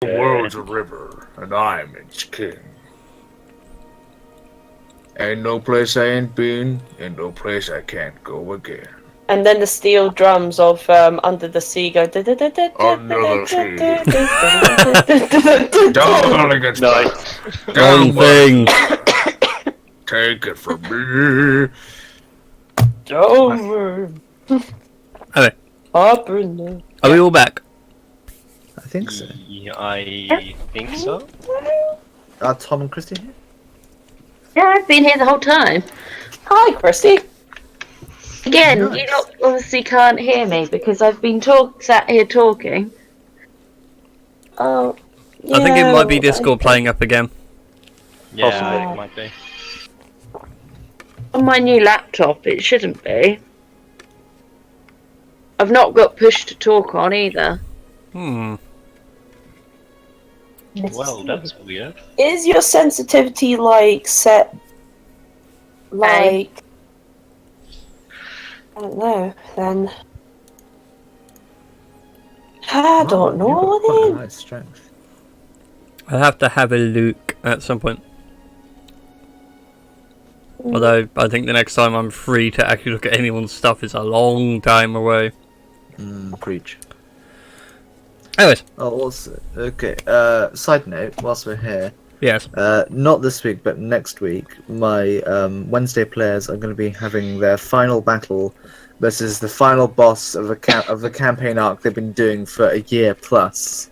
The world's a river, and I'm its king. Ain't no place I ain't been, and no place I can't go again. And then the steel drums of Under the Sea go. Under the sea. Darling, it's Nice. Wrong thing. Take it from me. Over. Okay. Up in the... Are we all back? I think so. Yeah, I think so. Are Tom and Christy here? Yeah, I've been here the whole time. Hi, Christy. Again, Nice. you lot obviously can't hear me because I've been sat here talking. Oh, I think it might be yeah, Discord playing up again. Yeah, Possibly. it might be. On my new laptop, it shouldn't be. I've not got push to talk on either. Hmm. Well, that's weird. Is your sensitivity like set? Like, I don't know. Then I don't You've got know. quite a Then nice strength. I'll have to have a look at some point. Although, I think the next time I'm free to actually look at anyone's stuff is a long time away. Preach. Anyways, Oh, also, okay. Side note, whilst we're here, yes. not this week, but next week, my Wednesday players are going to be having their final battle versus the final boss of the campaign arc they've been doing for a year plus.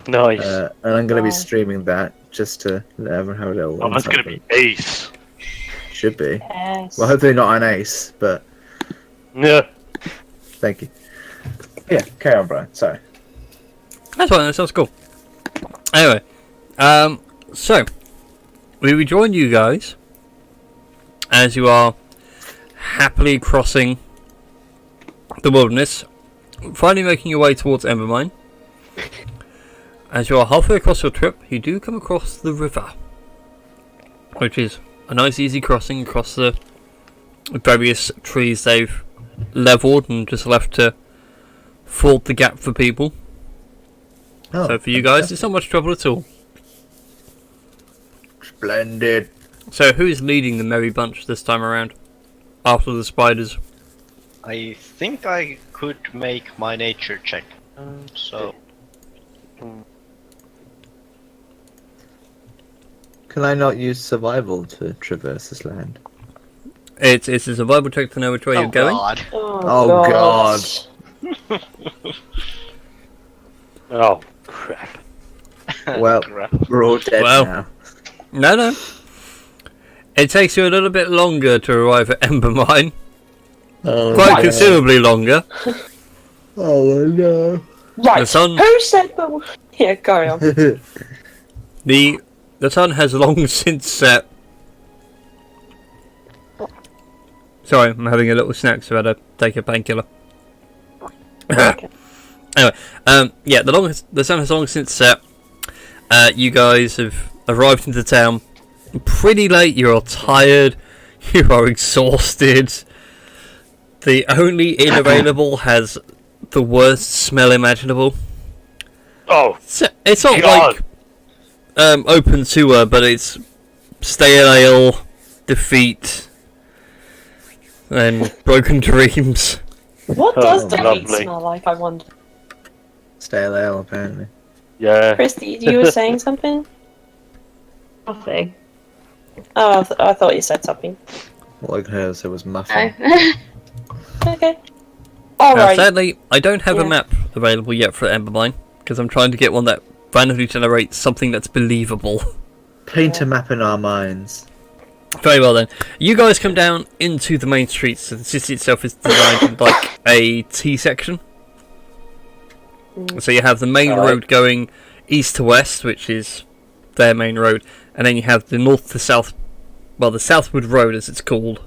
Nice. And I'm going to be Wow. streaming that just to let everyone have a little. Oh, that's gonna be ace. Should be. yes. Well, hopefully not an ace, but Yeah. thank you. Yeah, carry on, Brian. Sorry. That's fine, that sounds cool. Anyway, so, we rejoin you guys as you are happily crossing the wilderness, finally making your way towards Embermine. As you are halfway across your trip, you do come across the river, which is a nice easy crossing across the various trees they've levelled and just left to ford the gap for people. Oh, So for you guys, it's not much trouble at all. splendid. So who's leading the merry bunch this time around? After the spiders? I think I could make my nature check. So, Can I not use survival to traverse this land? It's a survival check to know which way you're going. God. Oh, God. Oh, crap. Well, Crap. we're all dead Well. now. No. It takes you a little bit longer to arrive at Embermine. Oh, Quite no. considerably longer. Oh, no. Right. The sun- Who said that? Yeah, carry on. The sun has long since set. Sorry, I'm having a little snack, so I had to take a painkiller. Okay. Anyway, yeah, the sun has long since set. You guys have arrived into town pretty late. You're all tired. You are exhausted. The only inn available has the worst smell imaginable. Oh, It's not God. like open sewer, but it's stale ale, defeat, and broken dreams. What does the meat lovely. smell like? I wonder. Stale ale, apparently. yeah. Christy, you were saying something? Nothing. Oh, I thought you said something. All I could hear was it was muffin. No. Okay. All right. Sadly, I don't have a Yeah. map available yet for Embermine, because I'm trying to get one that randomly generates something that's believable. Paint a map in our minds. Very well then. You guys come down into the main streets, so the city itself is designed in like a T section. So you have the main road going east to west, which is their main road, and then you have the north to south, well, the Southward Road as it's called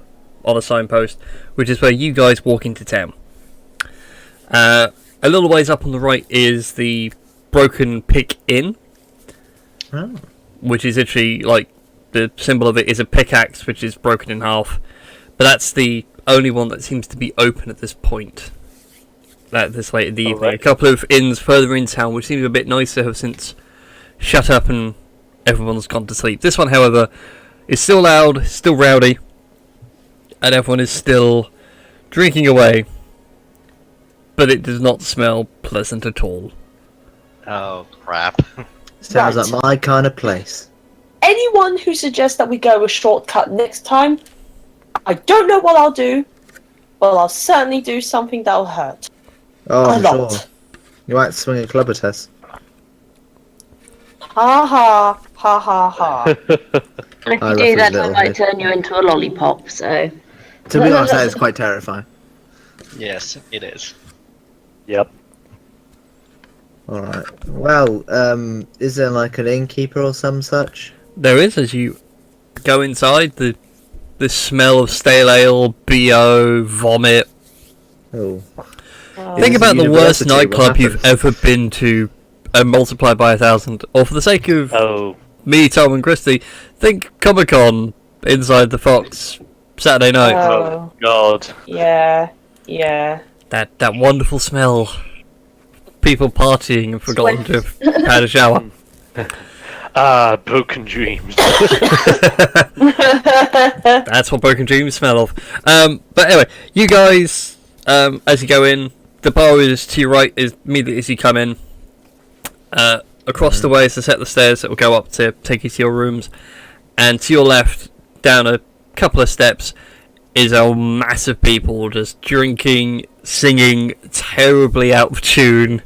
on a signpost, which is where you guys walk into town. A little ways up on the right is the Broken Pick Inn, Oh. which is literally like the symbol of it is a pickaxe which is broken in half, but that's the only one that seems to be open at this point. At this late in the evening. right. A couple of inns further in town, which seem a bit nicer, have since shut up and everyone's gone to sleep. This one, however, is still loud, still rowdy, and everyone is still drinking away, but it does not smell pleasant at all. Oh, crap. Sounds Right. like my kind of place. Anyone who suggests that we go a shortcut next time, I don't know what I'll do, but I'll certainly do something that'll hurt. Oh, A I'm lot. sure. You might swing a club at us. Ha ha, ha ha ha. And if I you do reckon that, I little might head. turn you into a lollipop, so... To be honest, that is quite terrifying. Yes, it is. Yep. Alright. Well, is there like an innkeeper or some such? There is, as you go inside, the smell of stale ale, BO, vomit. Oh. Think It's about a the worst university, what nightclub you've happens? ever been to, and multiply by 1,000. Or for the sake of Oh, me, Tom, and Christy, think Comic-Con inside the Fox Saturday night. Oh, God. yeah, yeah. That wonderful smell. People partying and forgotten to have had a shower. Ah, broken dreams. That's what broken dreams smell of. But anyway, you guys, as you go in, the bar is to your right is immediately as you come in. Across the way is a set of stairs that will go up to take you to your rooms, and to your left, down a couple of steps, is a mass of people just drinking, singing, terribly out of tune.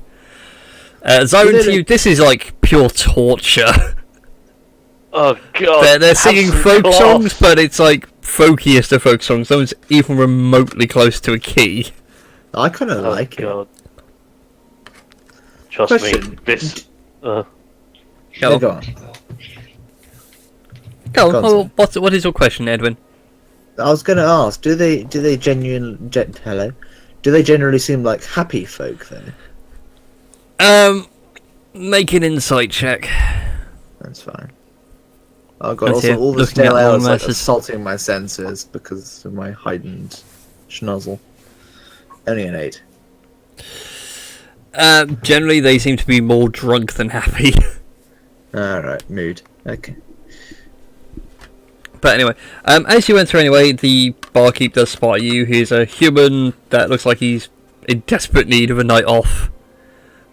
Zyron, to you, this is like pure torture. Oh, God. They're singing absolute folk cloth. songs, but it's like folkiest of folk songs. No one's even remotely close to a key. I kind of Oh, like it. God. Trust Question. me, this... Go Yeah, on. go on. Go on. Go on, Oh, what is your question, Edwin? I was going to ask, do they generally seem like happy folk though? Make an insight check. That's fine. Oh god, That's also it, all the looking stale at ale all is like masses. assaulting my senses because of my heightened schnozzle. Only an 8. Generally, they seem to be more drunk than happy. Alright, mood. Okay. But anyway, as you enter anyway, the barkeep does spot you. He's a human that looks like he's in desperate need of a night off.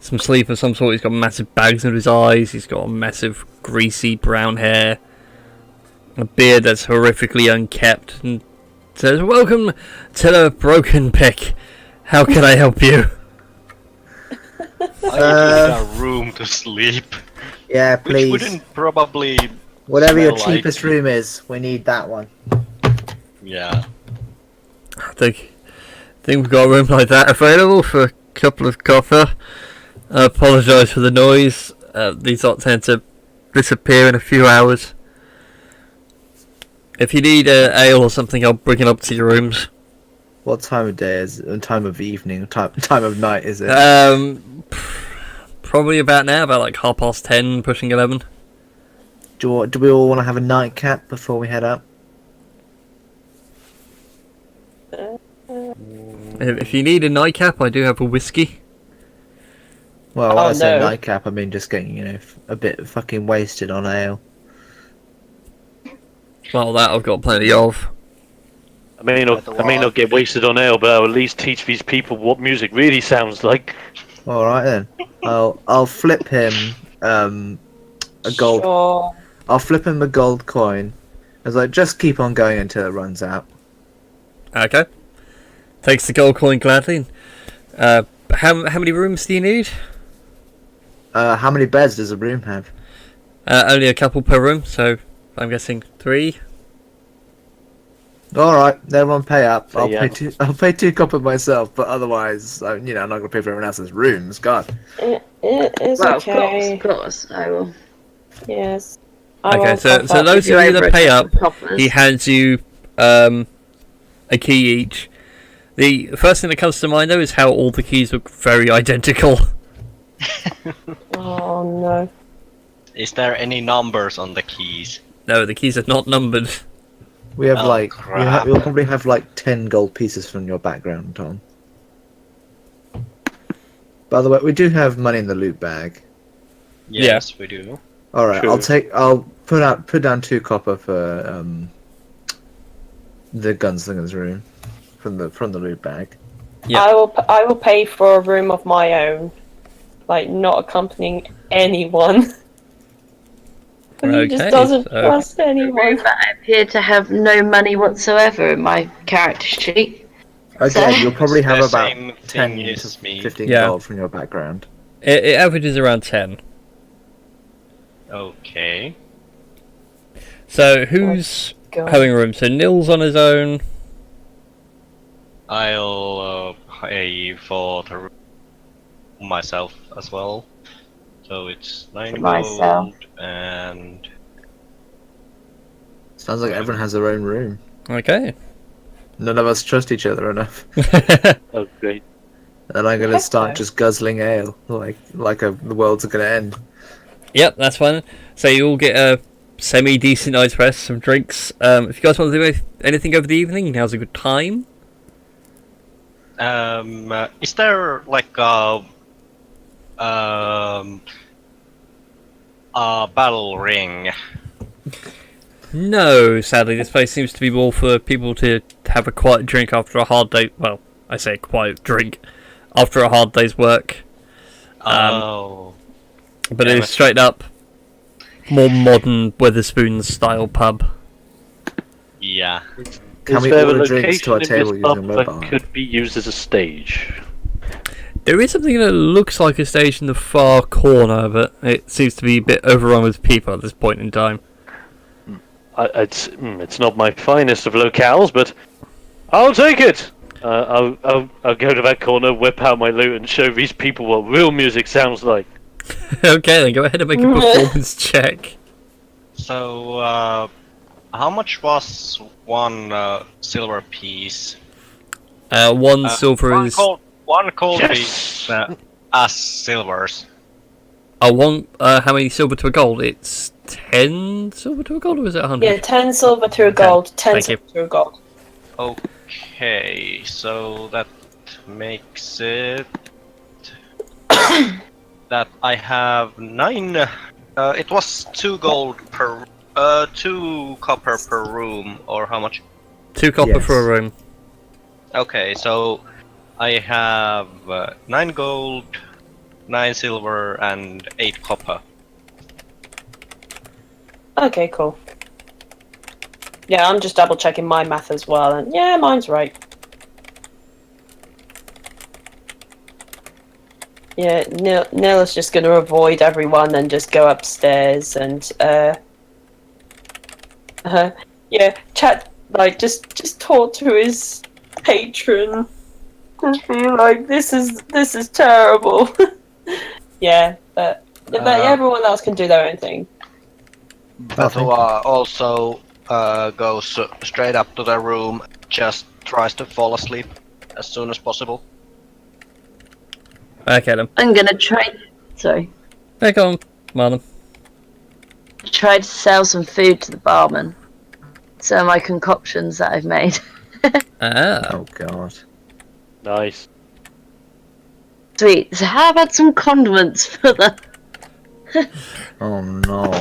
Some sleep of some sort. He's got massive bags under his eyes. He's got a massive greasy brown hair. A beard that's horrifically unkept. And says, "Welcome to the Broken Pick. How can I help you?" I need a room to sleep. Yeah, Which please. wouldn't probably... Whatever your smell like- cheapest room is, we need that one. Yeah. I think we've got a room like that available for a couple of copper. I apologise for the noise. These don't tend to disappear in a few hours. If you need ale or something, I'll bring it up to your rooms. What time of day is it? Time of evening? Time of night is it? Probably about now, about like 10:30, pushing 11. Do we all want to have a nightcap before we head out? If you need a nightcap, I do have a whiskey. Well, when Oh, I say no. nightcap, I mean just getting, a bit fucking wasted on ale. Well, that I've got plenty of. I may not get wasted on ale, but I'll at least teach these people what music really sounds like. All right then. I'll flip him a gold. Sure. I'll flip him a gold coin. I was like, just keep on going until it runs out. Okay. Takes the gold coin gladly. How many rooms do you need? How many beds does a room have? Only a couple per room, so I'm guessing 3. All right, everyone pay up. So, I'll yeah. I'll pay 2 copper myself, but otherwise, I'm not gonna pay for everyone else's rooms. God. It's Well, okay. of course, I will. Yes. Okay, so those those Give of you over that a pay couple up, of coppers. he hands you a key each. The first thing that comes to mind though is how all the keys look very identical. Oh no. Is there any numbers on the keys? No, the keys are not numbered. We have Oh, crap. we'll probably have like 10 gold pieces from your background, Tom. By the way, we do have money in the loot bag. Yes, we do. All right, Sure. I'll put down 2 copper for the gunslinger's room from the loot bag. Yeah. I will pay for a room of my own, like not accompanying anyone. He just Okay, doesn't so- trust anyone. I appear to have no money whatsoever in my character sheet. Again, So- you'll probably have The about same 10 thing to as me. 15 Yeah. gold from your background. It averages around 10. Okay. So who's God. having a room? So Nil's on his own. I'll pay for the room myself as well. So it's 9 For myself. gold and Sounds like everyone has their own room. Okay. None of us trust each other enough. Oh, great. And I'm gonna Heck start no. just guzzling ale, the world's gonna end. Yep, that's fine. So you all get a semi-decent night's rest, some drinks. If you guys want to do anything over the evening, now's a good time. is there like a battle ring? No, sadly, this place seems to be more for people to have a quiet drink after a hard day. Well, I say quiet drink after a hard day's work. Oh. But Yeah, it's straight up more modern Weatherspoons style pub. Yeah. Can Is we there a order drinks to our location in table this using a pub mobile? that could be used as a stage? There is something that looks like a stage in the far corner, but it seems to be a bit overrun with people at this point in time. It's not my finest of locales, but I'll take it. I'll go to that corner, whip out my loot, and show these people what real music sounds like. Okay, then go ahead and make a performance check. So, how much was one silver piece? One silver is... One gold Yes! piece as silvers. How many silver to a gold? It's 10 silver to a gold, or is it 100? Yeah, 10 silver to a gold. 10 Thank you. silver to a gold. Okay, so that makes it that I have 9. It was 2 gold per, 2 copper per room, or how much? 2 copper Yes. for a room. Okay, so I have 9 gold, 9 silver, and 8 copper. Okay, cool. Yeah, I'm just double checking my math as well, and yeah, mine's right. Yeah, Neil is just going to avoid everyone and just go upstairs and yeah, chat, like just talk to his patron. Just be like, this is terrible. Yeah, but everyone else can do their own thing. Batua also goes straight up to the room, just tries to fall asleep as soon as possible. Okay then. I'm gonna try. Sorry. Hey, go on, Marlon. Try to sell some food to the barman. So my concoctions that I've made. Ah. Oh god. Nice. Sweet. So how about some condiments for the? Oh no.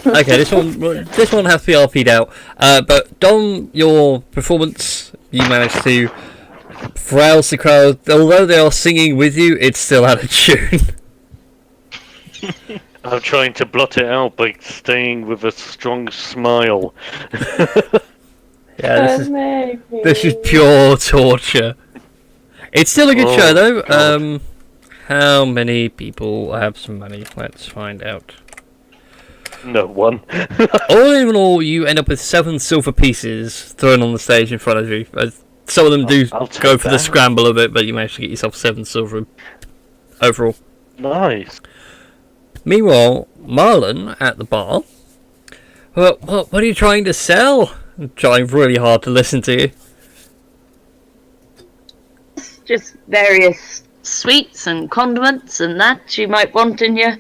Okay, this one has to be RP'd out. But Dom, your performance, you managed to rouse the crowd. Although they are singing with you, it's still out of tune. I'm trying to blot it out by staying with a strong smile. Yeah, this is pure torture. It's still a good Oh, show though. God. How many people have some money? Let's find out. No one. All in all, you end up with 7 silver pieces thrown on the stage in front of you. Some of them do I'll take go for the that. scramble a bit, but you manage to get yourself 7 silver overall. Nice. Meanwhile, Marlon at the bar. Well, what are you trying to sell? I'm trying really hard to listen to you. Just various sweets and condiments and that you might want in your,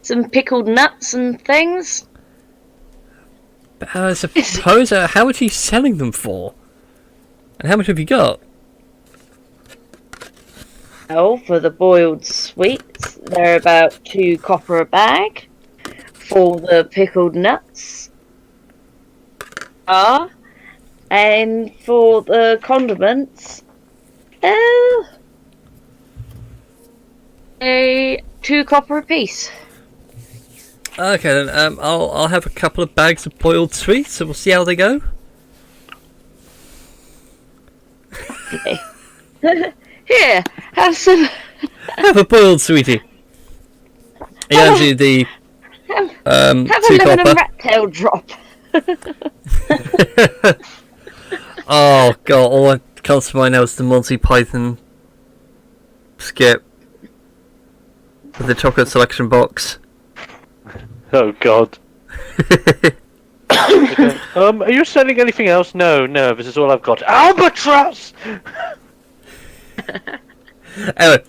some pickled nuts and things. I suppose, how much are you selling them for? And how much have you got? Well, for the boiled sweets, they're about 2 copper a bag. For the pickled nuts, and for the condiments, 2 copper apiece. Okay, then I'll have a couple of bags of boiled sweets, and we'll see how they go. Okay. Here, have some. Have a boiled sweetie. He hands you the Have 2 a lemon and copper. rat tail drop. Oh god, all that comes to mind now is the Monty Python skit with the chocolate selection box. Oh god. Okay. Are you selling anything else? No, this is all I've got. Albatross! Anyway,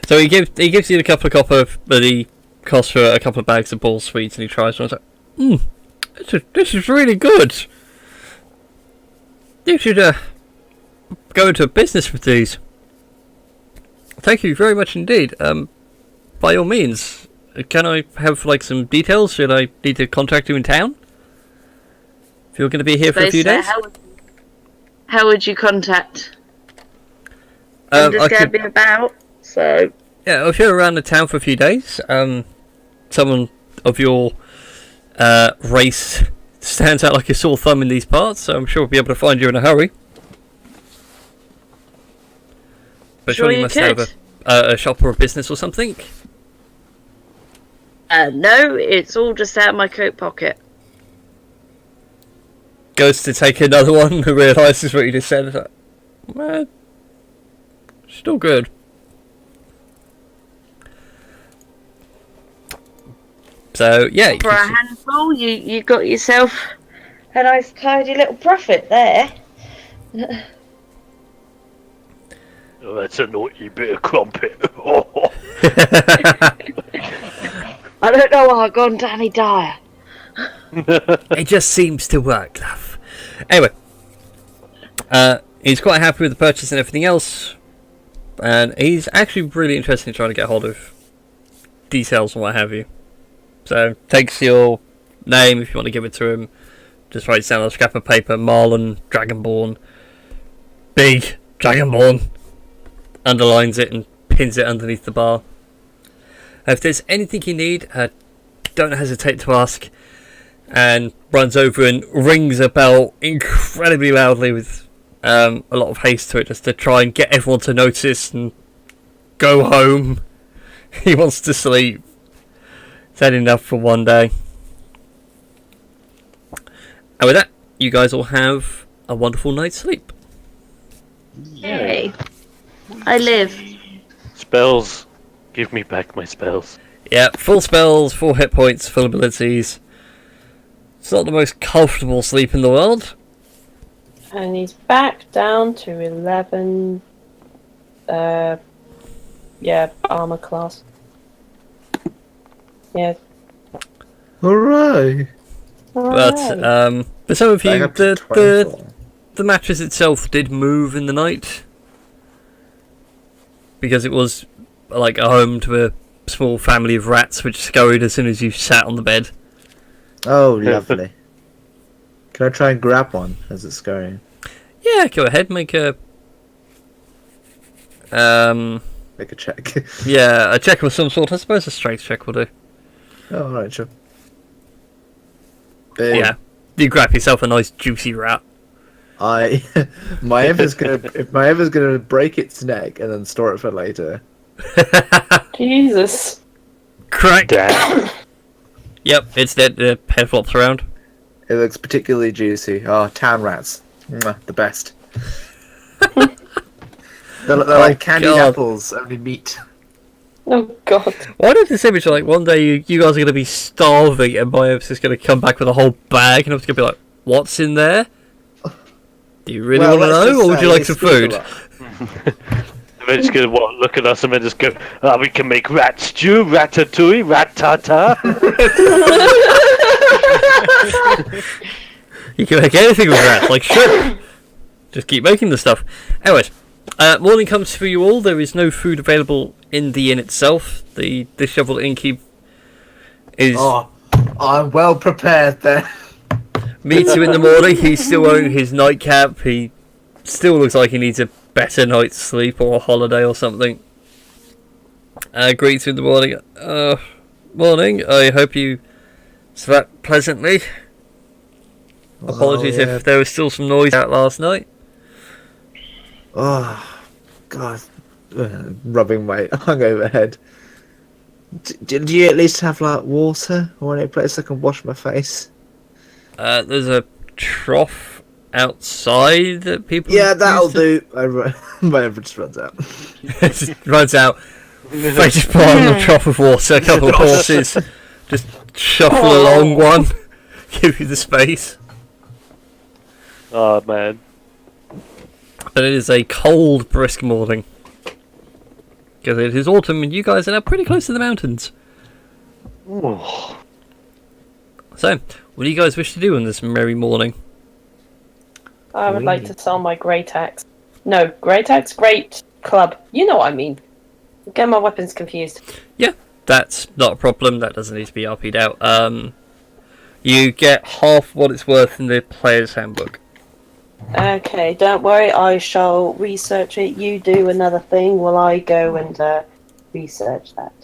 so he gives you a couple of copper, but he costs for a couple of bags of ball sweets, and he tries one. He's like, this is really good. You should go into business with these. Thank you very much indeed. By all means, can I have like some details? Should I need to contact you in town? If you're going to be here for a few days. How would you contact? I'm just going to be about, so... Yeah, if you're around the town for a few days, someone of your race stands out like a sore thumb in these parts, so I'm sure we'll be able to find you in a hurry. But Sure surely you you must have a shop or a business or something? No, it's all just out of my coat pocket. Goes to take another one and realises what you just said. It's like, well, still good. So, yeah. For a handful, you got yourself a nice tidy little profit there. Oh, that's a naughty bit of crumpet. I don't know why I've gone Danny Dyer. It just seems to work, love. Anyway, he's quite happy with the purchase and everything else, and he's actually really interested in trying to get hold of details and what have you. So, takes your name if you want to give it to him, just writes down on a scrap of paper, Marlon Dragonborn, big Dragonborn, underlines it and pins it underneath the bar. If there's anything you need, don't hesitate to ask. And runs over and rings a bell incredibly loudly with a lot of haste to it, just to try and get everyone to notice and go home. He wants to sleep. He's had enough for one day. And with that, you guys all have a wonderful night's sleep. Yay. I live. Spells. Give me back my spells. Yeah, full spells, full hit points, full abilities. It's not the most comfortable sleep in the world. And he's back down to 11. Yeah, armor class. Yeah. Hooray! But for some of Back you, up to the 24. mattress itself did move in the night, because it was like a home to a small family of rats which scurried as soon as you sat on the bed. Oh, lovely. Can I try and grab one as it's scurrying? Yeah, go ahead, make a Make a check. yeah, a check of some sort. I suppose a strength check will do. Oh, alright, sure. Yeah, you grab yourself a nice juicy rat. My Eva's gonna break its neck and then store it for later. Jesus. Crack. Damn. Yep, it's dead. The head flops around. It looks particularly juicy. Oh, town rats. Mwah, the best. They're like candied God. apples, only meat. Oh god. Why does this image like one day you guys are going to be starving and my Eva's just going to come back with a whole bag and I'm just going to be like, what's in there? Do you really want to know, or would you like some food? They're just gonna look at us and then just go, we can make rat stew, ratatouille, rat-ta-ta. You can make anything with rats, like shrimp. Just keep making the stuff. Anyways, Morning comes for you all. There is no food available in the inn itself. The disheveled innkeep is... Oh, I'm well prepared there. meets you in the morning. He's still wearing his nightcap. He still looks like he needs a better night's sleep or a holiday or something. Greets you in the morning. Morning. I hope you slept pleasantly. Apologies if there was still some noise out last night. Oh, God. Rubbing my hungover head. Do you at least have, like, water or any place I can wash my face? There's a trough outside that people... Yeah, that'll do. My just runs out. Just runs out. They just put on a trough of water, a couple of horses. Just shuffle along one. Give you the space. Oh, man. But it is a cold, brisk morning. Because it is autumn and you guys are now pretty close to the mountains. Ooh. So, what do you guys wish to do on this merry morning? I would like to sell my great axe. No, great axe, great club. You know what I mean. Get my weapons confused. Yeah, that's not a problem. That doesn't need to be RP'd out. You get half what it's worth in the player's handbook. Okay, don't worry. I shall research it. You do another thing while I go and research that.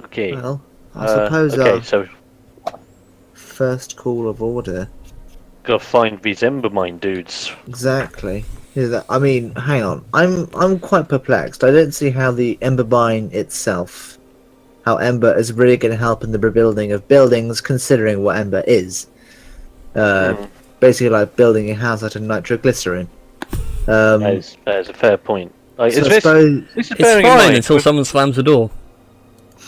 Okay. Well, I suppose okay, so first call of order. gotta find these Embermine dudes. Exactly. I mean, hang on. I'm quite perplexed. I don't see how the Ember Mine itself, how Ember is really going to help in the rebuilding of buildings, considering what Ember is. Basically, like building a house out of nitroglycerin. That is a fair point. Like, So is I this, suppose this is It's bearing in fine mind, until someone slams the door.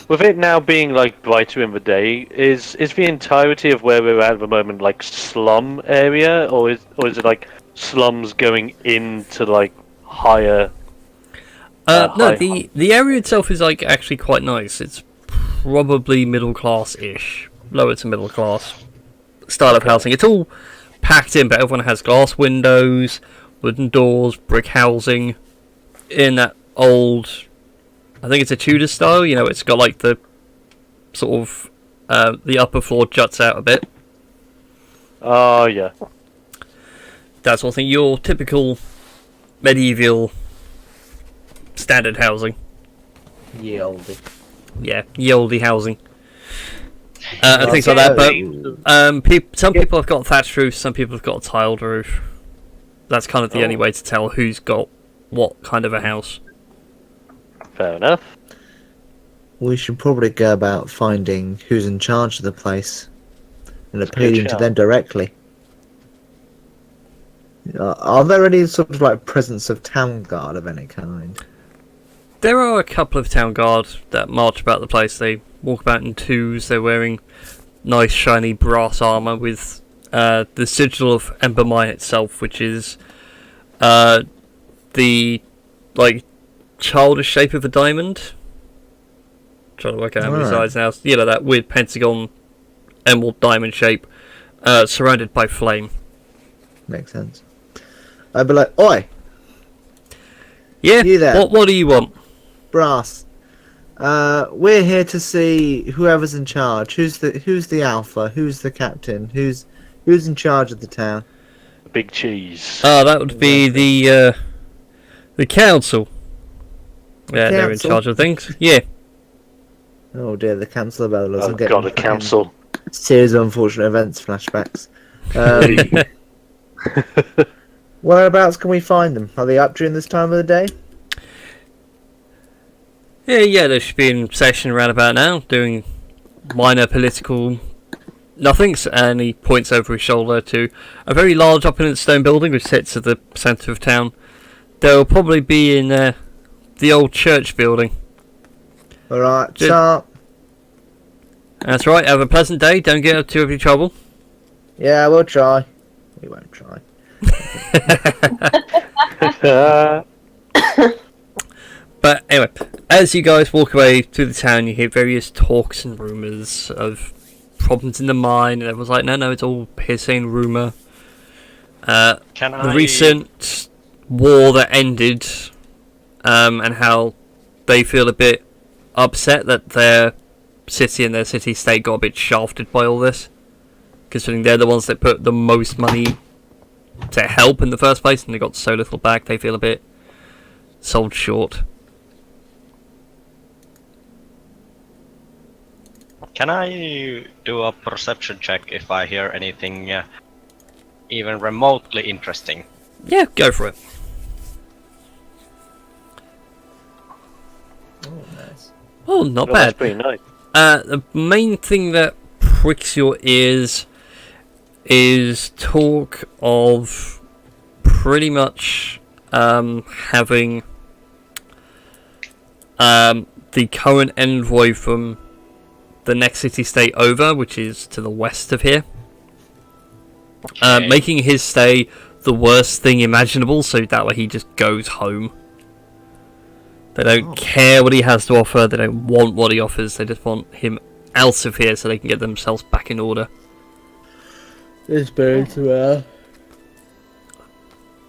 with it now being like brighter in the day, is the entirety of where we're at the moment like slum area, or is it like slums going into like higher? No, high- the area itself is like actually quite nice. It's probably middle class-ish, lower to middle class style of housing. It's all packed in, but everyone has glass windows, wooden doors, brick housing in that old, I think it's a Tudor style, you know, it's got like the sort of the upper floor juts out a bit. Oh yeah. That sort of thing. Your typical medieval standard housing. ye olde. Yeah, ye olde housing. And things like that, but some people have got thatched roofs, some people have got a tiled roof. That's kind of the only way to tell who's got what kind of a house. Fair enough. We should probably go about finding who's in charge of the place and appealing to shout. them directly. Are there any sort of like presence of town guard of any kind? There are a couple of town guards that march about the place. They walk about in twos. They're wearing nice shiny brass armour with the sigil of Ember Mine itself, which is the like childish shape of a diamond. Trying to work out how many sides now. You know, that weird pentagon emerald diamond shape, surrounded by flame. Makes sense. I'd be like, oi, Yeah. You there. What do you want? brass. We're here to see whoever's in charge. Who's the alpha? Who's the captain? Who's in charge of the town? Big cheese. That would be the council. Yeah, they're in council? charge of things. Yeah. Oh dear, the council of Elders. Oh god, a council. Series of unfortunate events flashbacks. Whereabouts can we find them? Are they up during this time of the day? Yeah, they should be in session around about now, doing minor political nothings, and he points over his shoulder to a very large opulent stone building which sits at the centre of town. They'll probably be in the old church building. Alright, Good. sharp. That's right, have a pleasant day, don't get up to any trouble. Yeah, we'll try. We won't try. But anyway, as you guys walk away through the town, you hear various talks and rumours of problems in the mine, and everyone's like, no, it's all hearsay and rumour. The recent war that ended, and how they feel a bit upset that their city and their city-state got a bit shafted by all this, considering they're the ones that put the most money to help in the first place, and they got so little back. They feel a bit sold short. Can I do a perception check if I hear anything even remotely interesting? Yeah, go for it. Oh, nice. Oh, not Well, that's bad. pretty nice. The main thing that pricks your ears is talk of pretty much having the current envoy from the next city-state over, which is to the west of here, Okay. making his stay the worst thing imaginable, so that way he just goes home. They don't care what he has to offer, they don't want what he offers, they just want him out of here so they can get themselves back in order. It's very well.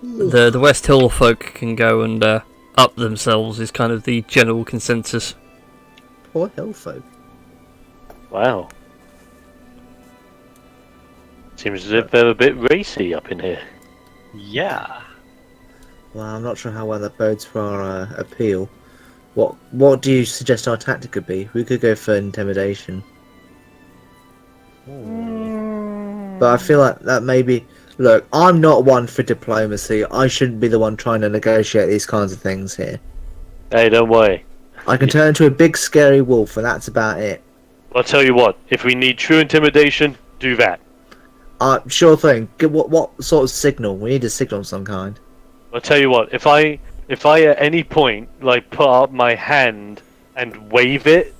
The West Hill folk can go and up themselves is kind of the general consensus. Poor hillfolk. Wow. Seems as if they're a bit racy up in here. Yeah. Well, I'm not sure how well that bodes for our appeal. What do you suggest our tactic could be? We could go for intimidation. But I feel like that maybe... Look, I'm not one for diplomacy. I shouldn't be the one trying to negotiate these kinds of things here. Hey, don't worry. I can turn into a big scary wolf, and that's about it. I'll tell you what, if we need true intimidation, do that. Sure thing. What sort of signal? We need a signal of some kind. I'll tell you what, if I at any point, like, put up my hand and wave it,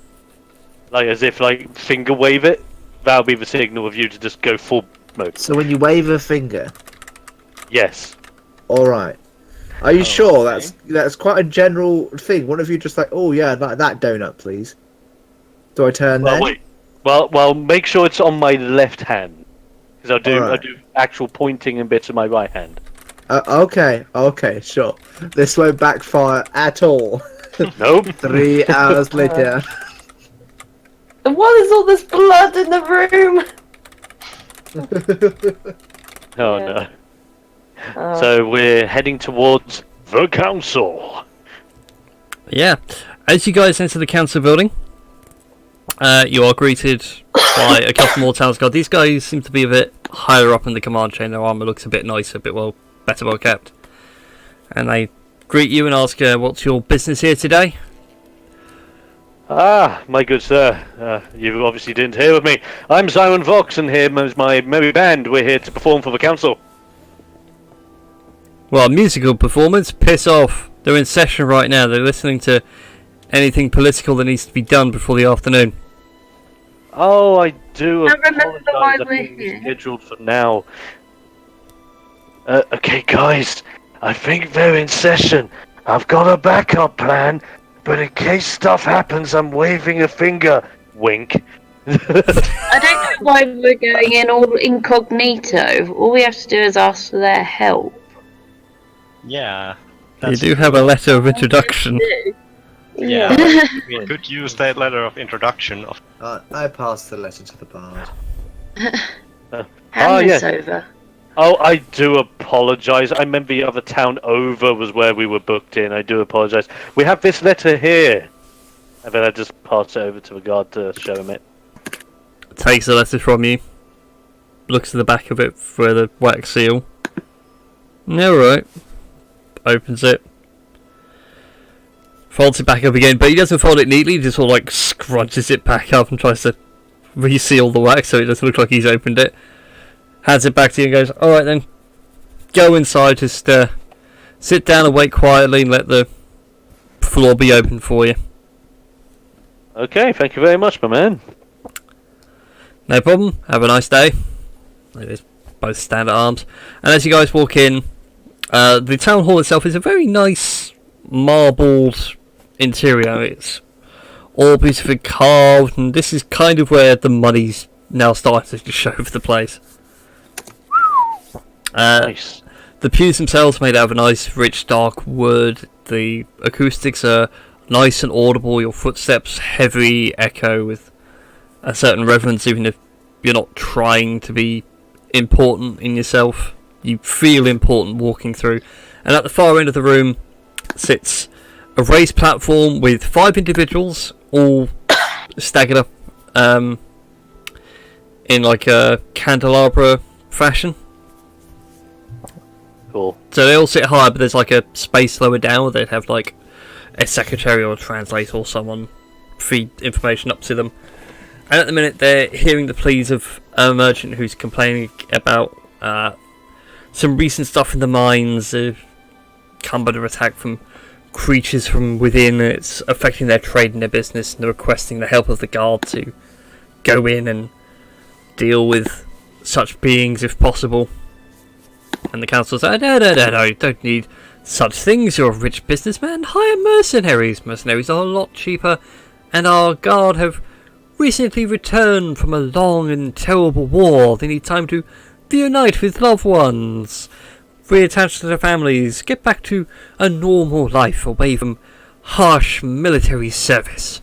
like, as if, like, finger wave it, that'll be the signal of you to just go full mode. So when you wave a finger, Yes. alright. Are you sure okay. that's quite a general thing? What if you just like, oh yeah, like that donut, please? Do I turn Well, then? wait. Well, make sure it's on my left hand. Because I Alright. do actual pointing and bits of my right hand. Okay, sure. This won't backfire at all. Nope. 3 hours later. And what is all this blood in the room? Oh Yeah. no. So we're heading towards the council. Yeah, as you guys enter the council building, you are greeted by a couple more towns guard. These guys seem to be a bit higher up in the command chain. Their armor looks a bit nicer, a bit better well kept. And they greet you and ask, what's your business here today? Ah, my good sir. You obviously didn't hear of me. I'm Simon Fox, and here is my merry band. We're here to perform for the council. Well, musical performance? Piss off. They're in session right now. They're listening to anything political that needs to be done before the afternoon. Oh, I do I remember apologize. why I we're think here. it's scheduled for now. Okay, guys. I think they're in session. I've got a backup plan, but in case stuff happens, I'm waving a finger. Wink. I don't know why we're going in all incognito. All we have to do is ask for their help. Yeah. You do have a letter of introduction. Yeah. We could use that letter of introduction. I passed the letter to the bard. Hand yes. this over. Oh, I do apologize. I meant the other town over was where we were booked in. I do apologize. We have this letter here. And then I just pass it over to the guard to show him it. Takes the letter from you. Looks at the back of it for the wax seal. Alright. Opens it. Folds it back up again, but he doesn't fold it neatly, he just sort of like scrunches it back up and tries to reseal the wax so it doesn't look like he's opened it. Hands it back to you and goes, alright then, go inside, just sit down and wait quietly and let the floor be open for you. Okay, thank you very much, my man. No problem, have a nice day. They just both stand at arms. And as you guys walk in, the town hall itself is a very nice marbled interior. It's all beautifully carved, and this is kind of where the money's now starting to show over the place. Nice. The pews themselves are made out of a nice, rich, dark wood. The acoustics are nice and audible. Your footsteps heavy echo with a certain reverence, even if you're not trying to be important in yourself. You feel important walking through. And at the far end of the room sits a raised platform with 5 individuals, all staggered up in like a candelabra fashion. Cool. So they all sit high, but there's like a space lower down where they'd have like a secretary or a translator or someone feed information up to them. And at the minute they're hearing the pleas of a merchant who's complaining about some recent stuff in the mines. They've come under attack from creatures from within, and it's affecting their trade and their business, and they're requesting the help of the guard to go in and deal with such beings if possible. And the council says, no, you don't need such things. You're a rich businessman. Hire mercenaries. Mercenaries are a lot cheaper, and our guard have recently returned from a long and terrible war. They need time to reunite with loved ones, reattach to their families, get back to a normal life away from harsh military service.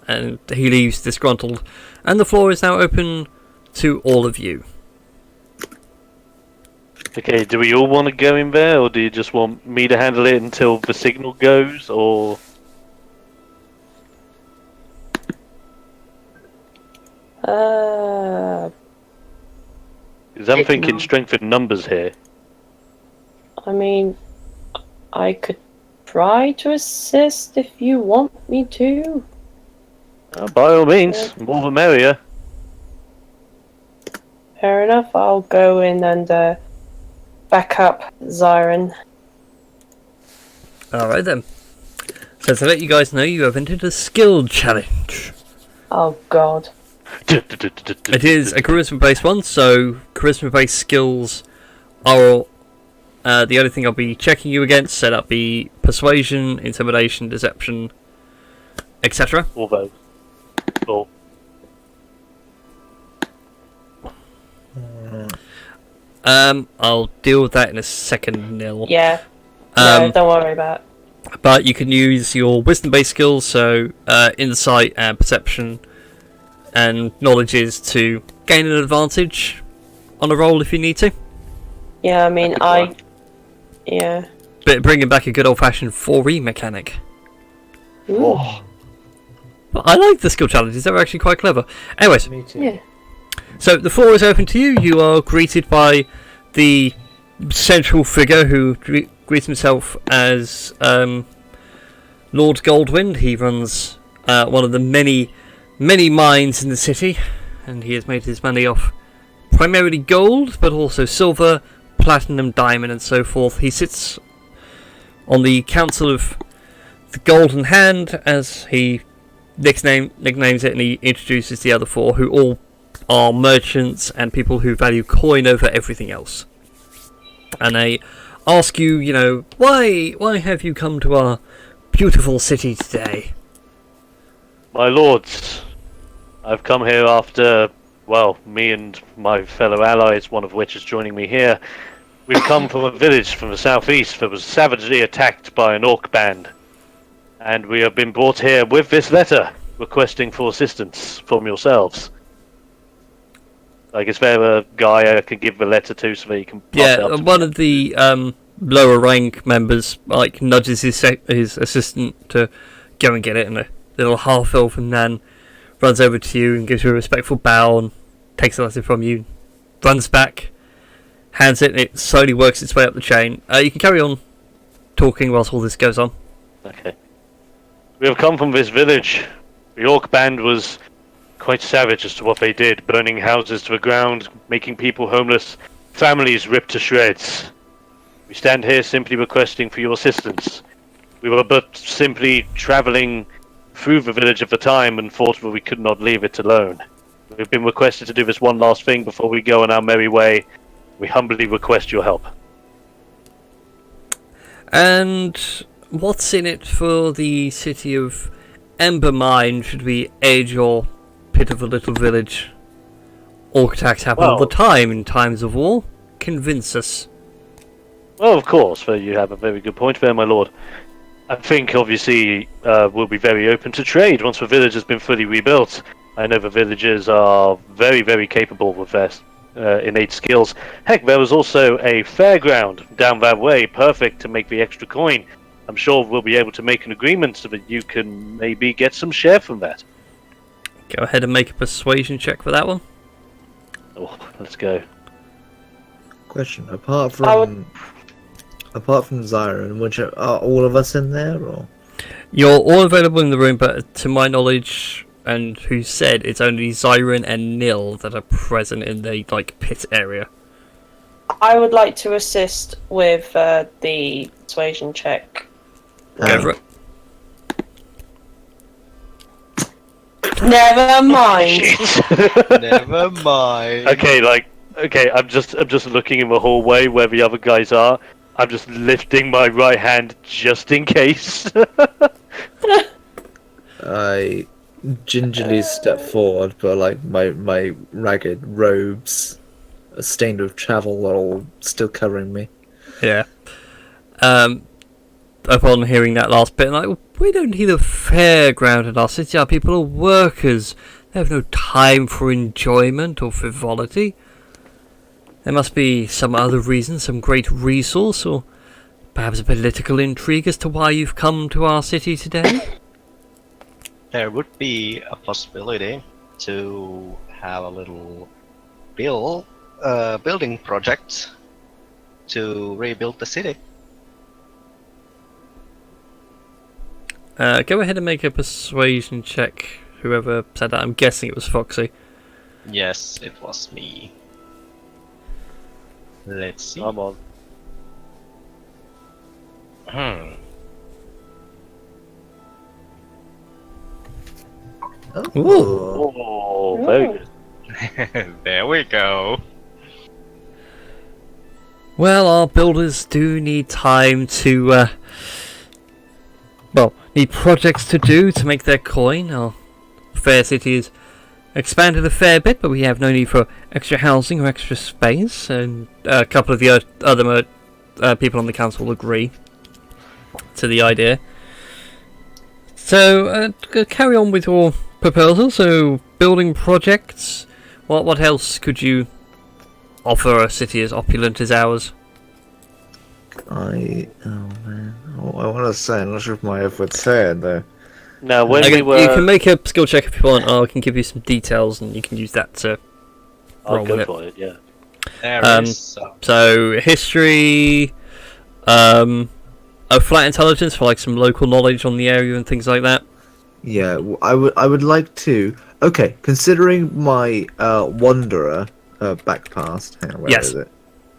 And he leaves disgruntled, and the floor is now open to all of you. Okay, do we all want to go in there, or do you just want me to handle it until the signal goes, or... Because I'm thinking strength in numbers here. I mean, I could try to assist if you want me to. By all means, more the merrier. Fair enough, I'll go in and back up Zyron. Alright then. So to let you guys know, you have entered a skill challenge. Oh god. It is a charisma based one, so charisma based skills are the only thing I'll be checking you against, so that'll be persuasion, intimidation, deception, etc. All those. Cool. I'll deal with that in a second, Nil. Yeah. No, don't worry about it. But you can use your wisdom based skills, so insight and perception and knowledges to gain an advantage on a roll if you need to. Yeah, I mean, yeah. But bringing back a good old fashioned 4E mechanic. Ooh. But I like the skill challenges, they're actually quite clever. Anyways, Me too. Yeah. so the floor is open to you. You are greeted by the central figure who greets himself as Lord Goldwind. He runs one of the many mines in the city, and he has made his money off primarily gold, but also silver, platinum, diamond, and so forth. He sits on the Council of the Golden Hand, as he nicknames it, and he introduces the other 4, who all are merchants and people who value coin over everything else. And they ask you, why have you come to our beautiful city today? My lords, I've come here after, well, me and my fellow allies, one of which is joining me here. We've come from a village from the southeast that was savagely attacked by an orc band. And we have been brought here with this letter, requesting for assistance from yourselves. Like, is there a guy I can give the letter to so that he can pass it up to one me? of the lower rank members nudges his assistant to go and get it, and a little half-elven man runs over to you and gives you a respectful bow and takes the letter from you, runs back, hands it, and it slowly works its way up the chain. You can carry on talking whilst all this goes on. Okay. We have come from this village. The orc band was quite savage as to what they did, burning houses to the ground, making people homeless, families ripped to shreds. We stand here simply requesting for your assistance. We were but simply travelling through the village at the time and thought that we could not leave it alone. We've been requested to do this one last thing before we go on our merry way. We humbly request your help. And what's in it for the city of Embermine should we aid your pitiful little village? Orc attacks happen all the time in times of war. convince us. Well, of course, you have a very good point there, my lord. I think, obviously, we'll be very open to trade once the village has been fully rebuilt. I know the villagers are very, very capable with their innate skills. Heck, there was also a fairground down that way, perfect to make the extra coin. I'm sure we'll be able to make an agreement so that you can maybe get some share from that. Go ahead and make a persuasion check for that one. Oh, let's go. Question: apart from Zyron, which are all of us in there, or You're all available in the room, but to my knowledge, and who said, it's only Zyron and Nil that are present in the pit area. I would like to assist with the persuasion check. Go for it. Never mind. Never mind. Okay, I'm just looking in the hallway where the other guys are. I'm just lifting my right hand just in case. I gingerly step forward, but my ragged robes, stained with travel, are all still covering me. Yeah. Upon hearing that last bit, we don't need a fairground in our city. Our people are workers. They have no time for enjoyment or frivolity. There must be some other reason, some great resource, or perhaps a political intrigue as to why you've come to our city today? There would be a possibility to have a little building project to rebuild the city. Go ahead and make a persuasion check, whoever said that. I'm guessing it was Foxy. Yes, it was me. Let's see. Come on. Oh. Oh, very good. There we go. Well, our builders do need time to, need projects to do to make their coin. Our fair city has expanded a fair bit, but we have no need for extra housing or extra space, and a couple of the other people on the council agree to the idea. So, carry on with your proposal. So, building projects. What else could you offer a city as opulent as ours? I want to say, I'm not sure if my efforts say it though. Now, when Okay, we were... you can make a skill check if you want, or I can give you some details and you can use that to I'll roll go with it. for it, yeah. There is. So, history, a flat intelligence for some local knowledge on the area and things like that. Yeah, I would like to. Okay, considering my wanderer back past, hang on, where Yes. is it?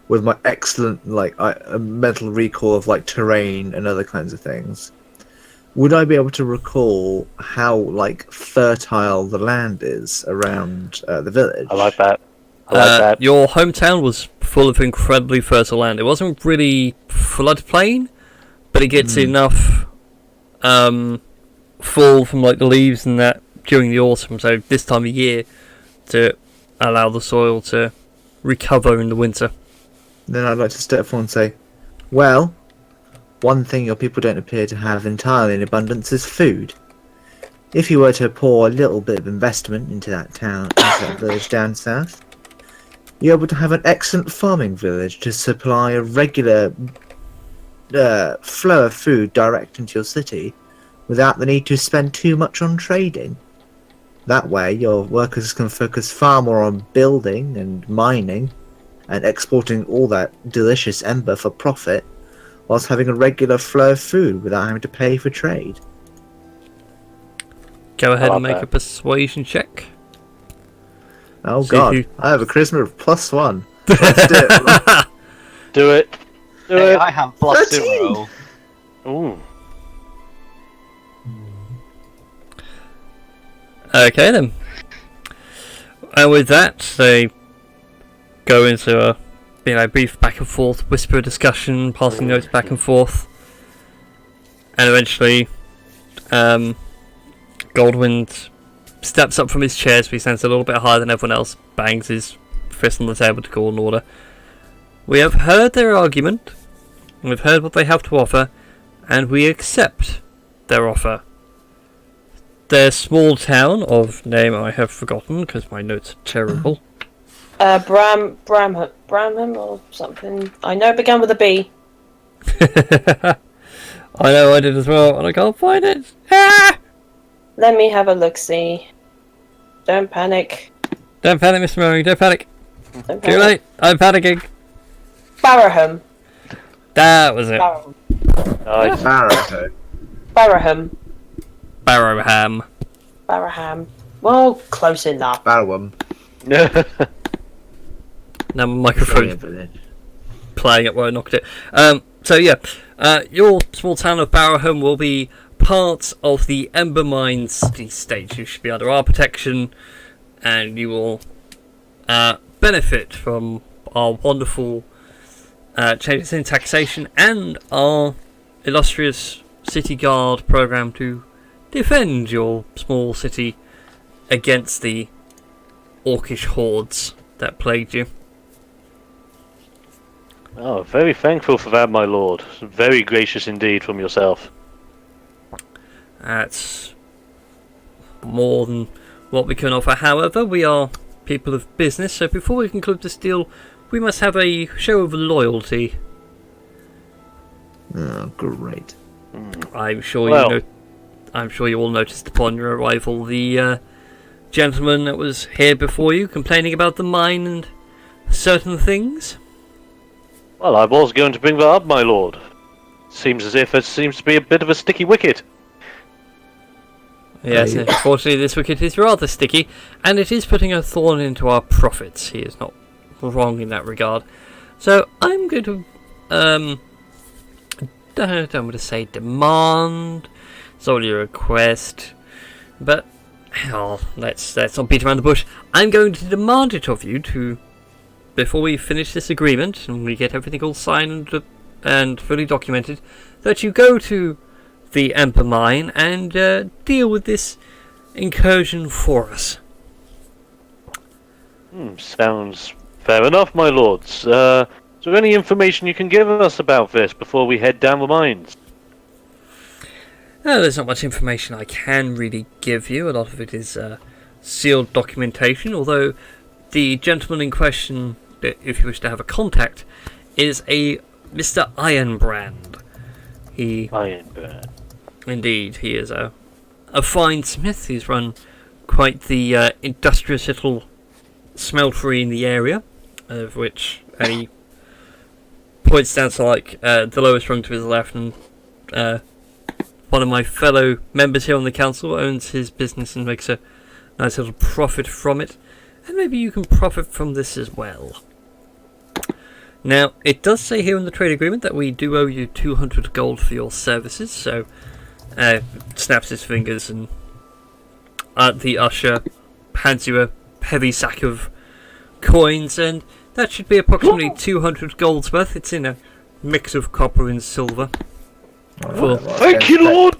With my excellent mental recall of terrain and other kinds of things, would I be able to recall how fertile the land is around the village? I like that. I like that. Your hometown was full of incredibly fertile land. It wasn't really floodplain, but it gets enough fall from the leaves and that during the autumn, so this time of year, to allow the soil to recover in the winter. Then I'd like to step forward and say, well, one thing your people don't appear to have entirely in abundance is food. If you were to pour a little bit of investment into that village down south, you're able to have an excellent farming village to supply a regular flow of food direct into your city without the need to spend too much on trading. That way, your workers can focus far more on building and mining and exporting all that delicious ember for profit, whilst having a regular flow of food without having to pay for trade. Go ahead like and make that. a persuasion check. Oh See if god, you- I have a charisma of +1. Let's do it. Do it. Do Hey, it. I have plus 13. 0. Ooh. Okay then. And with that, they go into a brief back and forth, whisper discussion, passing notes back and forth, and eventually, Goldwind steps up from his chair, so he stands a little bit higher than everyone else, bangs his fist on the table to call an order. We have heard their argument, we've heard what they have to offer, and we accept their offer. Their small town, of name I have forgotten because my notes are terrible. Bramham or something. I know it began with a B. I know I did as well, and I can't find it. Ah! Let me have a look-see. Don't panic. Don't panic, Mr. Murray, don't panic. Don't Too panic. late, I'm panicking. Barraham. That was it. Barraham. Nice. Barrow. Barraham. Barrowham. Barraham. Well, close enough. Barrowham. Now my microphone's playing it where I knocked it. So yeah, your small town of Barrowham will be part of the Ember Mines city state. You should be under our protection, and you will benefit from our wonderful changes in taxation and our illustrious city guard program to defend your small city against the orcish hordes that plagued you. Oh, very thankful for that, my lord. Very gracious indeed from yourself. That's more than what we can offer. However, we are people of business, so before we conclude this deal, we must have a show of loyalty. Oh, great. I'm sure Well. I'm sure you all noticed upon your arrival the gentleman that was here before you complaining about the mine and certain things. Well, I was going to bring that up, my lord. Seems as if it seems to be a bit of a sticky wicket. Yes, Hey. unfortunately this wicket is rather sticky, and it is putting a thorn into our profits. He is not wrong in that regard. So I'm going to don't want to say demand. It's only a request, but let's not beat around the bush. I'm going to demand it of you to, before we finish this agreement and we get everything all signed and fully documented, that you go to the Ember Mine and deal with this incursion for us. Sounds fair enough, my lords. Is there any information you can give us about this before we head down the mines? There's not much information I can really give you. A lot of it is sealed documentation, although the gentleman in question, if you wish to have a contact, is a Mr. Ironbrand. Ironburn. Indeed, he is a fine smith. He's run quite the industrious little smeltery in the area, of which he points down to the lowest rung to his left, and one of my fellow members here on the council owns his business and makes a nice little profit from it, and maybe you can profit from this as well. Now, it does say here in the trade agreement that we do owe you 200 gold for your services, so snaps his fingers, and the usher hands you a heavy sack of coins, and that should be approximately 200 gold's worth. It's in a mix of copper and silver. Thank you, lord!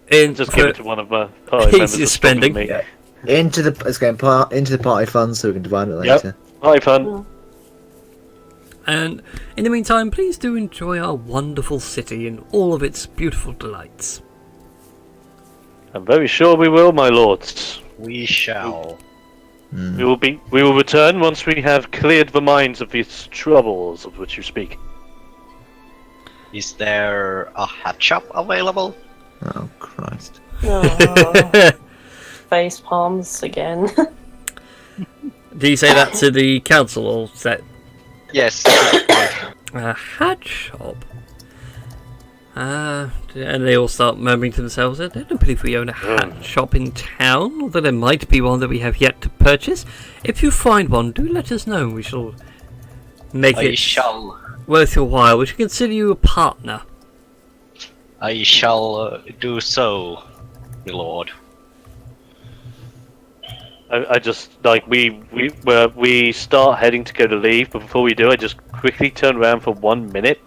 Just give it to one of my party members. Easy that's spending. talking to me. Yeah. Into the party fund so we can divide it Yep. later. Hi, fun. And in the meantime, please do enjoy our wonderful city and all of its beautiful delights. I'm very sure we will, my lords. We shall. We will return once we have cleared the minds of these troubles of which you speak. Is there a hat shop available? Oh, Christ. Oh, face palms again. Do you say that to the council, or is that Yes. a hat shop? And they all start murmuring to themselves, I don't believe we own a hat shop in town, although there might be one that we have yet to purchase. If you find one, do let us know. We shall make I it shall. worth your while. We shall consider you a partner. I shall do so, my lord. I just we start heading to go to leave, but before we do, I just quickly turn around for 1 minute,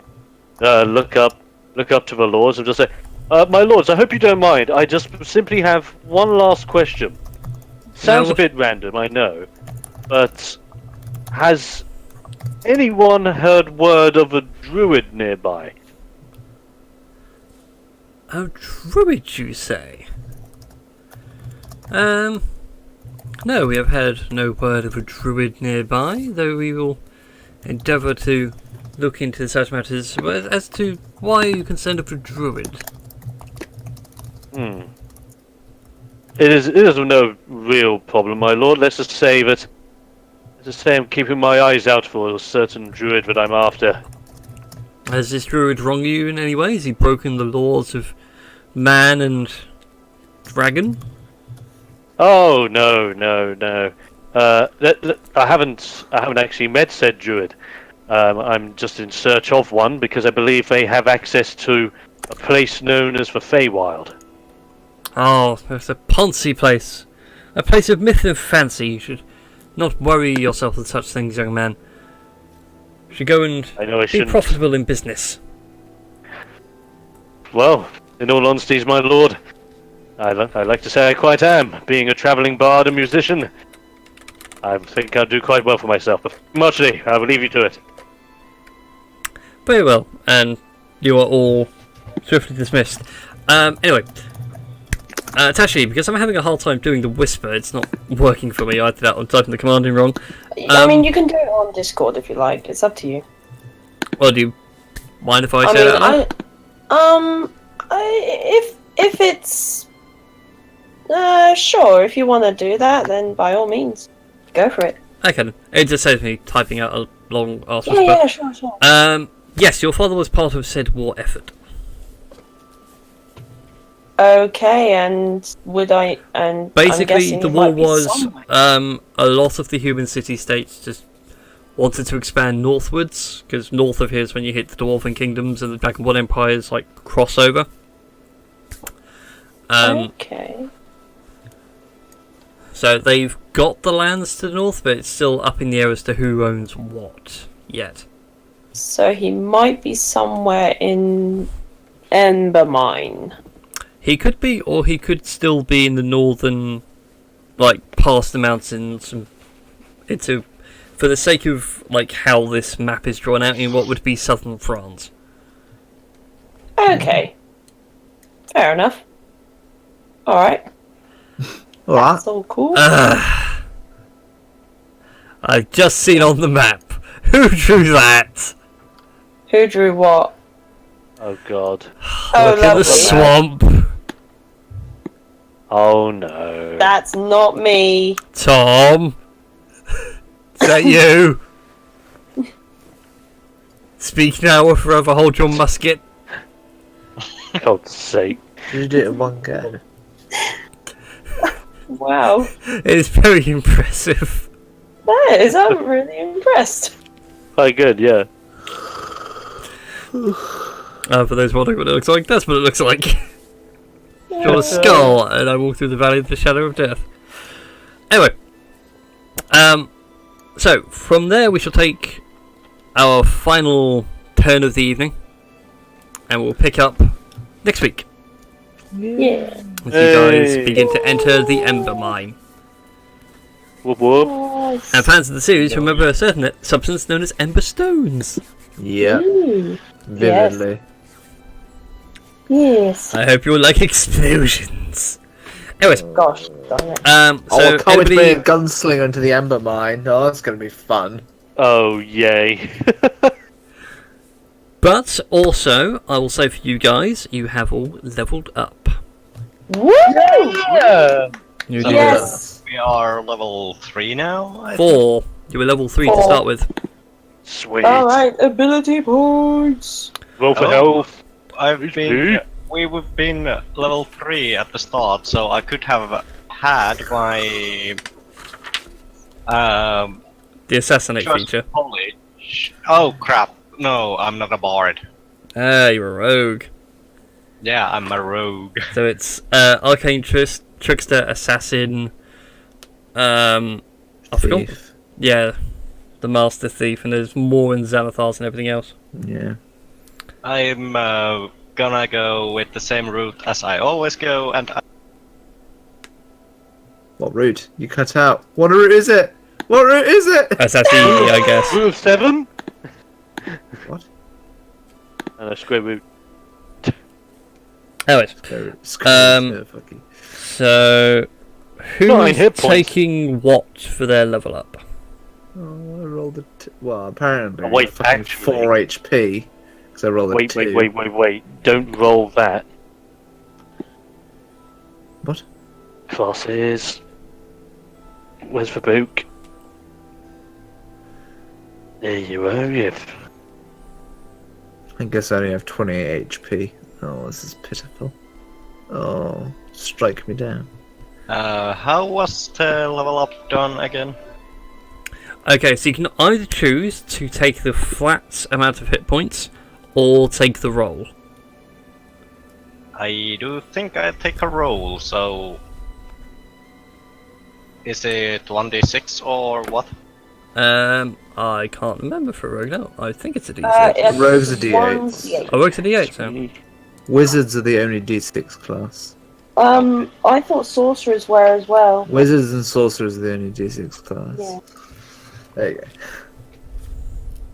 look up to the lords, and just say, "My lords, I hope you don't mind. I just simply have one last question. Sounds a bit random, I know, but has anyone heard word of a druid nearby? A druid, you say? No, we have had no word of a druid nearby, though we will endeavour to look into such matters. But as to why are you concerned of a druid? It is no real problem, my lord. Let's just say I'm keeping my eyes out for a certain druid that I'm after. Has this druid wronged you in any way? Has he broken the laws of man and dragon? Oh no. I haven't actually met said druid. I'm just in search of one because I believe they have access to a place known as the Feywild. Oh, it's a poncy place. A place of myth and fancy. You should not worry yourself with such things, young man. You should go and I know I be shouldn't. profitable in business. Well, in all honesty, my lord, I like to say I quite am. Being a travelling bard and musician, I think I'll do quite well for myself. But muchly, I will leave you to it. Very well, and you are all swiftly dismissed. Anyway, Tashi, because I'm having a hard time doing the whisper, it's not working for me. I did that on typing the command in wrong. I mean, you can do it on Discord if you like. It's up to you. Well, do you mind if I say that? If it's sure, if you want to do that, then by all means, go for it. Okay, then. It just saves me typing out a long ass Yeah, whisper. yeah, sure. Yes, your father was part of said war effort. Okay, and basically Basically, the war was a lot of the human city-states just wanted to expand northwards, because north of here is when you hit the Dwarven Kingdoms and the Dragonborn Empire's like crossover. Okay. So they've got the lands to the north, but it's still up in the air as to who owns what yet. So he might be somewhere in Embermine. He could be, or he could still be in the northern, like past the mountains, and into, for the sake of like how this map is drawn out, in what would be southern France. Okay. Fair enough. Alright. Alright. That's all cool. I've just seen on the map. Who drew that? Who drew what? Oh god. Oh, Look at the lovely. swamp. Oh no. That's not me. Tom. Is that you? Speak now or forever hold your musket. God's sake. You did it in one go. Wow. It is very impressive. That is, I'm really impressed. Quite good, yeah. For those wondering what it looks like, that's what it looks like. Draw a skull, and I walk through the valley of the shadow of death. Anyway, so from there we shall take our final turn of the evening, and we'll pick up next week. Yeah. As you guys begin to enter the Ember Mine. Whoop whoop. Nice. And fans of the series remember a certain substance known as Ember Stones. Yeah. Ooh. Vividly. Yes. I hope you all like explosions. Anyways, Gosh, darn it. so Can't wait to bring a everybody, gunslinger into the Ember Mine. Oh, that's gonna be fun. Oh yay. but also, I will say for you guys, you have all leveled up. Woo! You So did Yes. we are level 3 now? I think? 4. You were level 3 to 4. start with. Sweet. Alright, ability points. Roll for Oh. health. We've been level 3 at the start, so I could have had my The assassinate Trust feature. knowledge. Oh crap! No, I'm not a bard. Ah, you're a rogue. Yeah, I'm a rogue. So it's arcane trickster, assassin. I forgot. Thief. Yeah, the master thief, and there's more in Xanathars and everything else. Yeah. I'm gonna go with the same route as I always go, and What route? You cut out. What route is it? What route is it? That's actually easy, I guess. Route of 7? What? And a square root. Anyways, Fucky. so 9 hit who's points. taking what for their level up? Oh, I rolled a well, apparently Wait, fucking actually- 4 HP. Because I rolled a Wait, 2. wait. Don't roll that. What? Classes. Where's the book? There you are, yeah. I guess I only have 28 HP. Oh, this is pitiful. Oh, strike me down. How was the level up done again? Okay, so you can either choose to take the flat amount of hit points or take the roll. I do think I take a roll, so... Is it 1d6 or what? I can't remember for rogue now. I think it's a d6. Rogues are D8s. Oh, it's a d8, so. Wizards are the only D6 class. I thought sorcerers were as well. Wizards and sorcerers are the only D6 class. Yeah. There you go.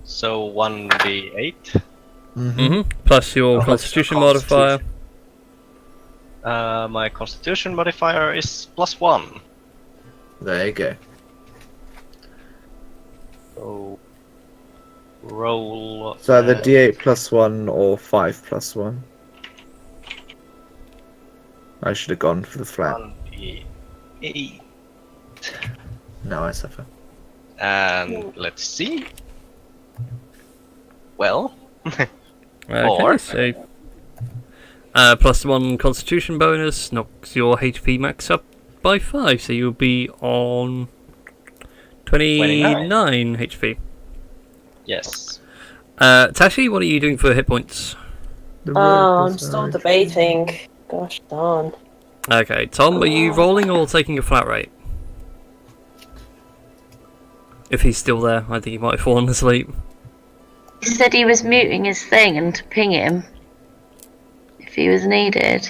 So 1d8. Mm-hmm. Plus your Oh, constitution that's your modifier. My constitution modifier is +1. There you go. So... Roll... So either D8 +1 or 5 +1. I should have gone for the flat. 1d8. Now I suffer. And let's see. Well... Okay, Or- so. Plus 1 constitution bonus knocks your HP max up by 5, so you'll be on 29 HP. Yes. Tashi, what are you doing for hit points? The Oh, rogue I'm is still large. debating. Gosh darn. Okay, Tom, are you rolling or taking a flat rate? If he's still there, I think he might have fallen asleep. He said he was muting his thing and to ping him if he was needed.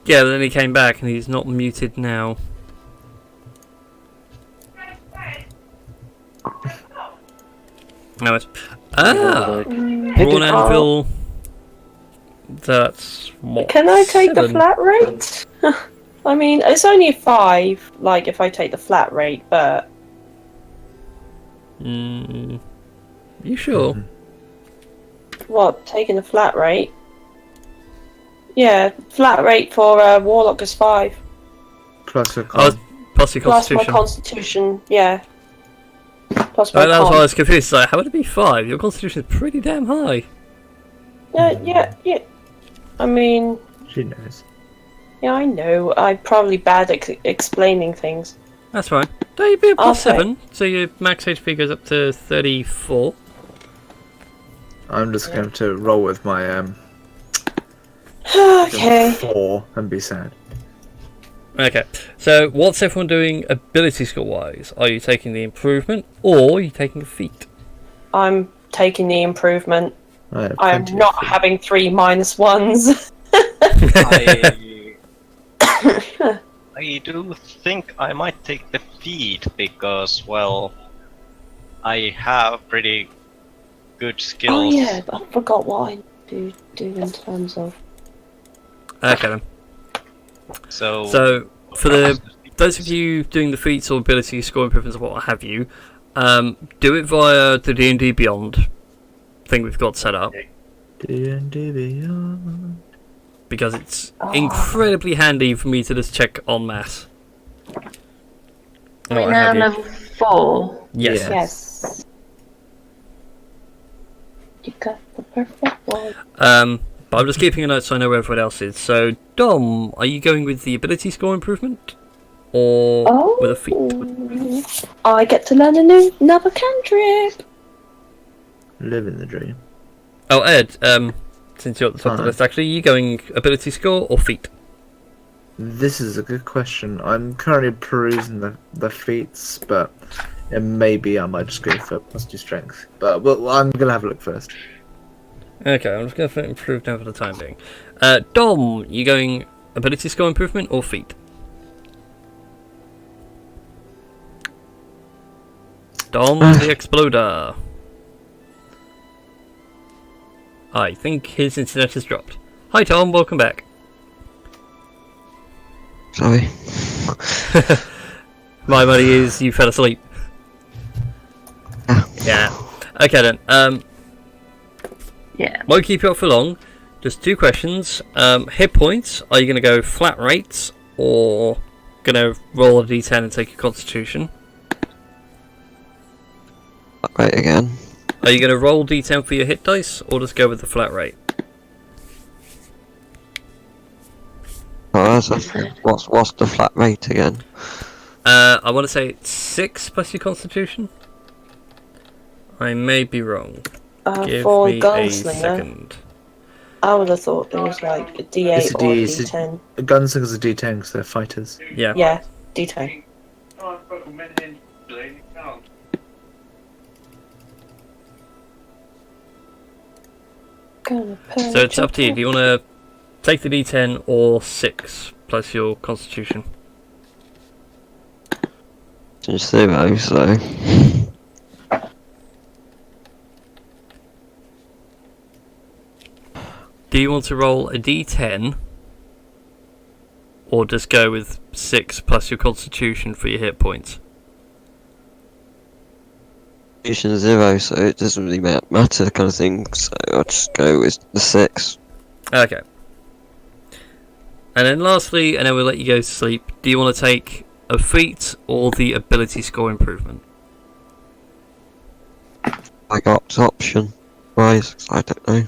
Yeah, but then he came back and he's not muted now. Anyways. Brawn Anvil. That's what? Can I take the 7? flat rate? I mean, it's only 5, like, if I take the flat rate, but... You sure? What, taking the flat rate? Yeah, flat rate for Warlock is 5. Plus a Oh, con. plus your Plus my constitution. constitution, yeah. Plus my That's why I con. was confused. Like, how would it be 5? Your constitution is pretty damn high. Yeah. I mean, She knows. yeah, I know. I'm probably bad at explaining things. That's fine. Don't you be a plus Okay. 7, so your max HP goes up to 34. I'm just going to roll with my Okay. 4 and be sad. Okay, so what's everyone doing ability skill wise? Are you taking the improvement or are you taking a feat? I'm taking the improvement. I have I'm 20 not feet. having 3 -1s. I do think I might take the feed because, well, I have pretty good skills. Oh yeah, but I forgot what I do in terms of. Okay then. So For those of you doing the feats or ability score improvements or what have you, do it via the D&D Beyond thing we've got set up. D&D Beyond. Because it's incredibly handy for me to just check en masse. We're What now have you. level 4. Yes. Yeah. Yes. You got the perfect one. But I'm just keeping a note so I know where everyone else is. So, Dom, are you going with the ability score improvement? Or Oh. with a feat? I get to learn another cantrip. Living the dream. Oh, Ed, since you're at the top of the Hi. list, actually, are you going ability score or feat? This is a good question. I'm currently perusing the feats, but maybe I might just go for +2 strength. But well, I'm gonna have a look first. Okay, I'm just going to improve now for the time being. Dom, you going ability score improvement or feat? Dom the Exploder. I think his internet has dropped. Hi Tom, welcome back. Sorry. My money is you fell asleep. Yeah. Okay then. Yeah. Won't keep you up for long. Just 2 questions. Hit points. Are you going to go flat rates or going to roll a d10 and take your constitution? Right again. Are you going to roll d10 for your hit dice or just go with the flat rate? Oh, what's the flat rate again? I want to say it's 6 plus your constitution. I may be wrong. Give For me a Gunslinger, second. I would have thought it was like a D8 It's a or D- a it's a- D10. Gunslingers are D10 because they're fighters. Yeah. Yeah, D10. So it's up to you. Do you want to take the d10 or 6 plus your constitution? Just 0, so. Do you want to roll a d10 or just go with 6 plus your constitution for your hit points? Constitution 0, so it doesn't really matter kind of thing, so I'll just go with the 6. Okay. And then lastly, and then we'll let you go to sleep, do you want to take a feat or the ability score improvement? I got option. Wise, I don't know.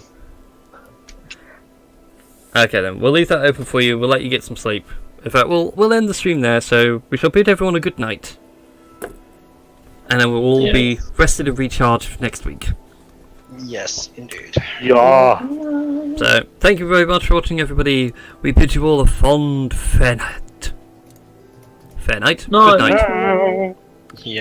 Okay then, we'll leave that open for you, we'll let you get some sleep. In fact, we'll end the stream there, so we shall bid everyone a good night. And then we'll all be rested and recharged next week. Yes, indeed. Yeah. So, thank you very much for watching everybody. We bid you all a fond fair night. Fair night? Good night. Yeah.